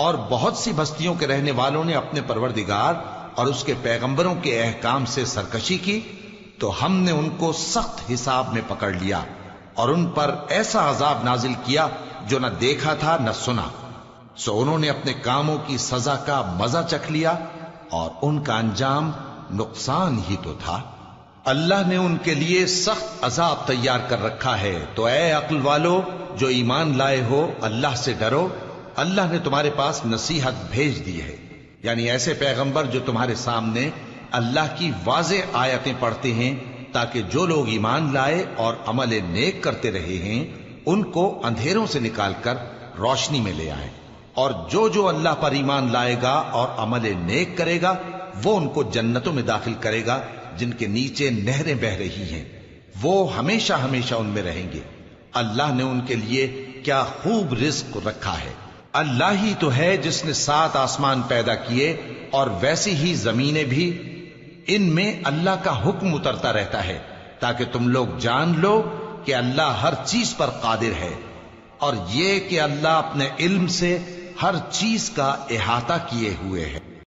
اور بہت سی بستیوں کے رہنے والوں نے اپنے پروردگار اور اس کے پیغمبروں کے احکام سے سرکشی کی تو ہم نے ان کو سخت حساب میں پکڑ لیا اور ان پر ایسا عذاب نازل کیا جو نہ دیکھا تھا نہ سنا، سو انہوں نے اپنے کاموں کی سزا کا مزہ چکھ لیا اور ان کا انجام نقصان ہی تو تھا۔ اللہ نے ان کے لیے سخت عذاب تیار کر رکھا ہے، تو اے عقل والو جو ایمان لائے ہو اللہ سے ڈرو۔ اللہ نے تمہارے پاس نصیحت بھیج دی ہے، یعنی ایسے پیغمبر جو تمہارے سامنے اللہ کی واضح آیتیں پڑھتے ہیں تاکہ جو لوگ ایمان لائے اور عمل نیک کرتے رہے ہیں ان کو اندھیروں سے نکال کر روشنی میں لے آئیں، اور جو اللہ پر ایمان لائے گا اور عمل نیک کرے گا وہ ان کو جنتوں میں داخل کرے گا جن کے نیچے نہریں بہ رہی ہیں، وہ ہمیشہ ہمیشہ ان میں رہیں گے۔ اللہ نے ان کے لیے کیا خوب رزق رکھا ہے۔ اللہ ہی تو ہے جس نے 7 آسمان پیدا کیے اور ویسی ہی زمینیں بھی، ان میں اللہ کا حکم اترتا رہتا ہے تاکہ تم لوگ جان لو کہ اللہ ہر چیز پر قادر ہے، اور یہ کہ اللہ اپنے علم سے ہر چیز کا احاطہ کیے ہوئے ہے۔